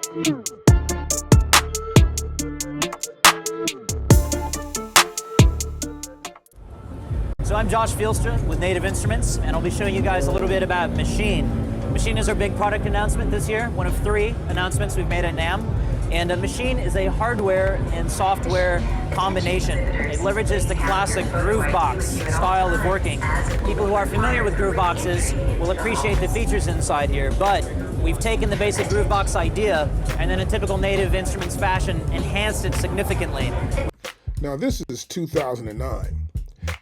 So I'm Josh Fieldstra with Native Instruments, and I'll be showing you guys a little bit about Maschine. Maschine is our big product announcement this year, one of 3 announcements we've made at NAMM. And Maschine is a hardware and software combination. It leverages the classic Groovebox style of working. People who are familiar with Grooveboxes will appreciate the features inside here, but we've taken the basic Groovebox idea and then in typical Native Instruments fashion, enhanced it significantly. Now this is 2009,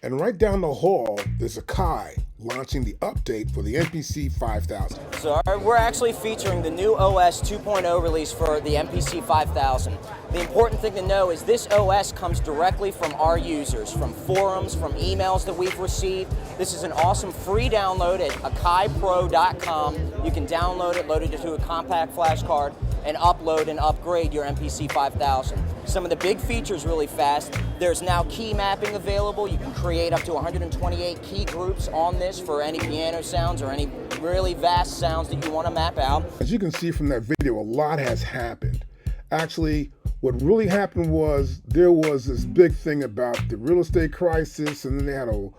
and right down the hall there's Akai launching the update for the MPC 5000. So we're actually featuring the new OS 2.0 release for the MPC 5000. The important thing to know is this OS comes directly from our users, from forums, from emails that we've received. This is an awesome free download at akaipro.com. You can download it, load it into a compact flash card, and upload and upgrade your MPC 5000. Some of the big features really fast. There's now key mapping available. You can create up to 128 key groups on this for any piano sounds or any really vast sounds that you want to map out. As you can see from that video, a lot has happened. Actually, what really happened was there was this big thing about the real estate crisis, and then they had a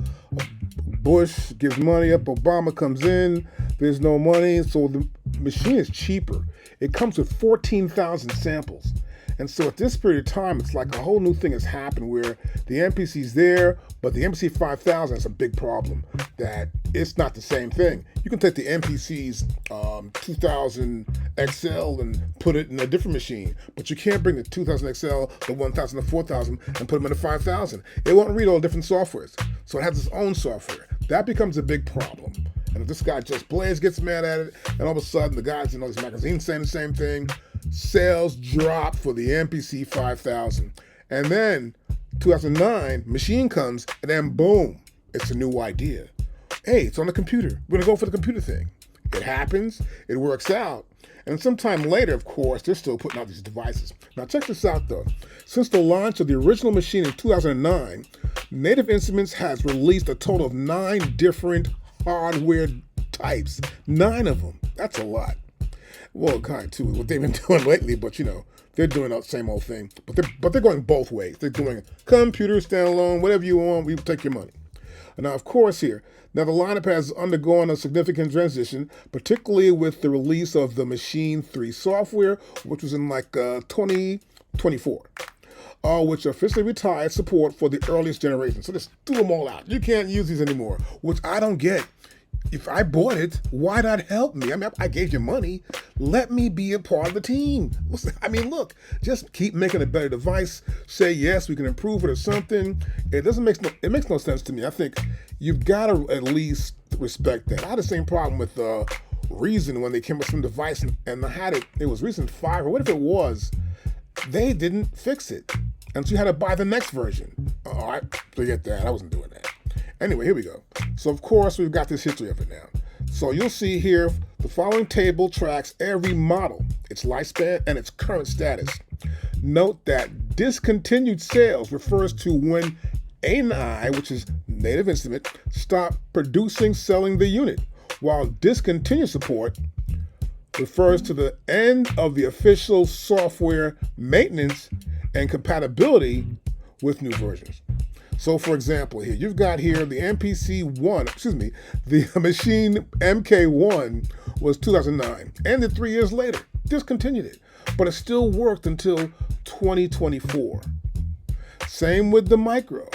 Bush gives money up, Obama comes in, there's no money, so the machine is cheaper. It comes with 14,000 samples. And so at this period of time, it's like a whole new thing has happened where the MPC's there, but the MPC 5000 is a big problem, that it's not the same thing. You can take the MPC's 2000 XL and put it in a different machine, but you can't bring the 2000 XL, the 1000, the 4000 and put them in the 5000. It won't read all different softwares. So it has its own software. That becomes a big problem. And if this guy Just Blaze gets mad at it, and all of a sudden the guys in all these magazines saying the same thing, sales drop for the MPC 5000. And then 2009, Maschine comes, and then boom, it's a new idea. Hey, it's on the computer. We're gonna go for the computer thing. It happens, it works out. And sometime later, of course, they're still putting out these devices. Now check this out though. Since the launch of the original Maschine in 2009, Native Instruments has released a total of 9 different hardware types. 9 of them, that's a lot. Well, kind of too, what they've been doing lately, but you know, they're doing the same old thing. But they're going both ways. They're doing computer, standalone, whatever you want, we will take your money. And now, of course, here, now the lineup has undergone a significant transition, particularly with the release of the Maschine 3 software, which was in like 2024, which officially retired support for the earliest generation. So just threw them all out. You can't use these anymore, which I don't get. If I bought it, why not help me? I mean, I gave you money. Let me be a part of the team. I mean, look, just keep making a better device. Say, yes, we can improve it or something. It makes no sense to me. I think you've got to at least respect that. I had the same problem with Reason when they came with some device and I had it. It was Reason 5 or whatever it was. They didn't fix it. And so you had to buy the next version. All right, forget that. I wasn't doing that. Anyway, here we go. So of course we've got this history of it now. So you'll see here the following table tracks every model, its lifespan, and its current status. Note that discontinued sales refers to when ANI, which is Native Instrument, stopped selling the unit, while discontinued support refers to the end of the official software maintenance and compatibility with new versions. So for example, here, you've got here the the Maschine MK1 was 2009, ended 3 years later, discontinued it, but it still worked until 2024. Same with the Micro.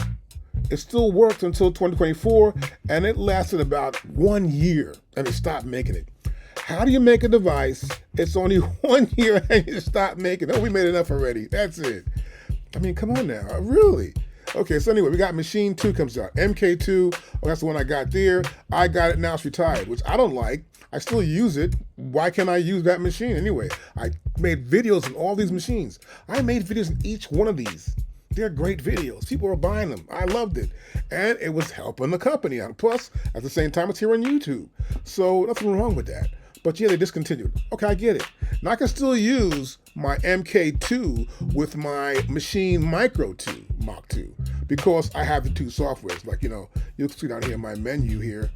It still worked until 2024, and it lasted about 1 year, and it stopped making it. How do you make a device? It's only 1 year and you stop making it. Oh, we made enough already. That's it. I mean, come on now, really? Okay, so anyway, we got Maschine 2 comes out. MK2, that's the one I got there. I got it, now it's retired, which I don't like. I still use it. Why can't I use that machine anyway? I made videos on all these machines. I made videos on each one of these. They're great videos. People were buying them. I loved it. And it was helping the company out. Plus, at the same time, it's here on YouTube. So nothing wrong with that. But yeah, they discontinued. Okay, I get it. Now I can still use my MK2 with my Maschine Micro 2, Mach 2, because I have the 2 softwares. Like, you know, you'll see down here in my menu here,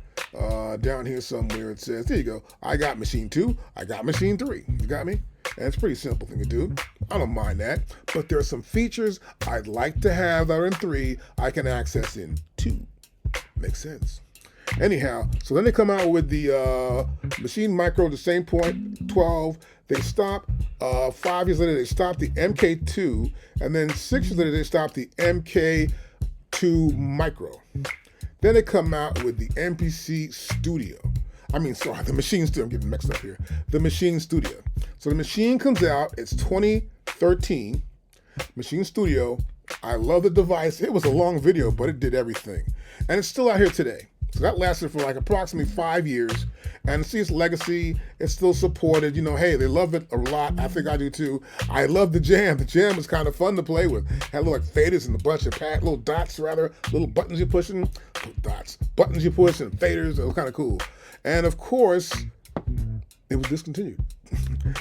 down here somewhere it says, there you go, I got Maschine 2, I got Maschine 3. You got me? And it's a pretty simple thing to do. I don't mind that. But there are some features I'd like to have that are in 3 I can access in 2. Makes sense. Anyhow, so then they come out with the Maschine Micro, the same point, 12. They stop, 5 years later, they stopped the MK2, and then 6 years later, they stopped the MK2 Micro. Then they come out with the MPC Studio. The Maschine Studio, I'm getting mixed up here. The Maschine Studio. So the Maschine comes out, it's 2013, Maschine Studio. I love the device. It was a long video, but it did everything. And it's still out here today. So that lasted for like approximately 5 years. And see its legacy, it's still supported. You know, hey, they love it a lot. I think I do too. I love the jam. The jam was kind of fun to play with. Had little like faders and a bunch of little dots rather, little buttons you're pushing. Little dots, buttons you push and faders. It was kind of cool. And of course, it was discontinued.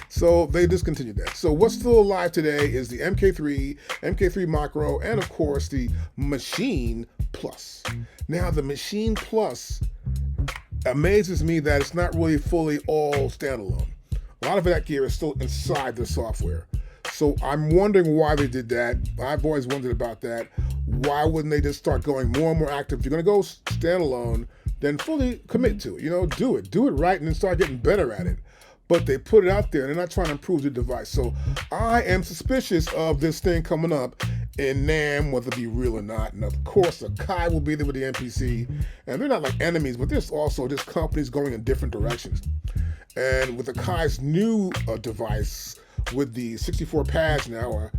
So they discontinued that. So what's still alive today is the MK3, MK3 Micro, and of course the Maschine Plus. Now the Maschine Plus amazes me that it's not really fully all standalone. A lot of that gear is still inside the software. So I'm wondering why they did that. I've always wondered about that. Why wouldn't they just start going more and more active? If you're gonna go standalone, then fully commit to it. You know, do it right, and then start getting better at it. But they put it out there, and they're not trying to improve the device. So I am suspicious of this thing coming up in NAMM, whether it be real or not. And of course, Akai will be there with the MPC. And they're not like enemies, but there's also just companies going in different directions. And with Akai's new device, with the 64 pads now, or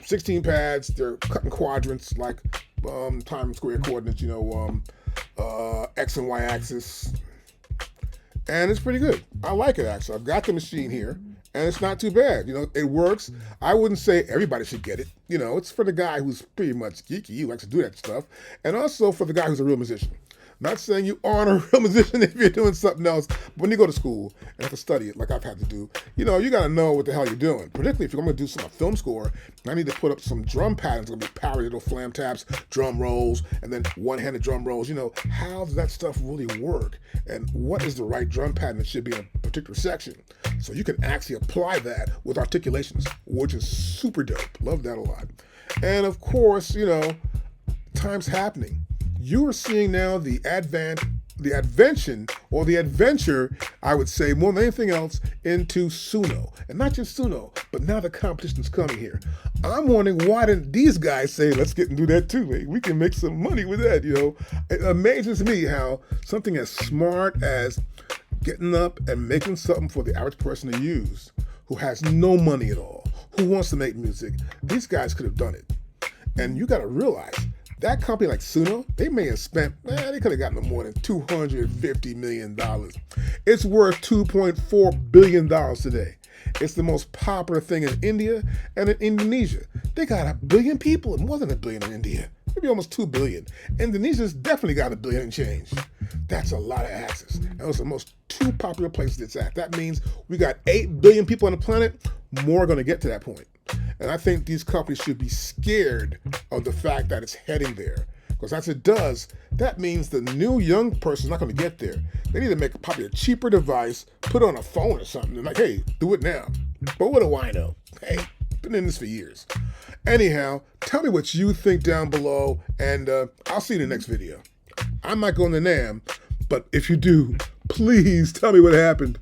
16 pads, they're cutting quadrants like time square coordinates, you know, X and Y axis. And it's pretty good. I like it, actually. I've got the Maschine here, and it's not too bad. You know, it works. I wouldn't say everybody should get it. You know, it's for the guy who's pretty much geeky. He likes to do that stuff. And also for the guy who's a real musician. Not saying you aren't a real musician if you're doing something else, but when you go to school and have to study it like I've had to do, you know, you got to know what the hell you're doing. Particularly if you're going to do some film score, I need to put up some drum patterns. Going to be power, little flam taps, drum rolls, and then one-handed drum rolls. You know, how does that stuff really work? And what is the right drum pattern that should be in a particular section? So you can actually apply that with articulations, which is super dope. Love that a lot. And of course, you know, time's happening. You are seeing now the adventure, I would say, more than anything else, into Suno. And not just Suno, but now the competition's coming here. I'm wondering, why didn't these guys say, let's get and do that too, mate? We can make some money with that, you know? It amazes me how something as smart as getting up and making something for the average person to use, who has no money at all, who wants to make music, these guys could have done it. And you got to realize, that company like Suno, they may have spent, they could have gotten no more than $250 million. It's worth $2.4 billion today. It's the most popular thing in India and in Indonesia. They got 1 billion people, more than 1 billion in India. Maybe almost 2 billion. Indonesia's definitely got 1 billion and change. That's a lot of access. And it's the most 2 popular places it's at. That means we got 8 billion people on the planet, more are going to get to that point. And I think these companies should be scared of the fact that it's heading there. Because as it does, that means the new young person's not going to get there. They need to make probably a cheaper device, put it on a phone or something, and like, hey, do it now. But what do I know? Hey, been in this for years. Anyhow, tell me what you think down below, and I'll see you in the next video. I might go into NAMM, but if you do, please tell me what happened.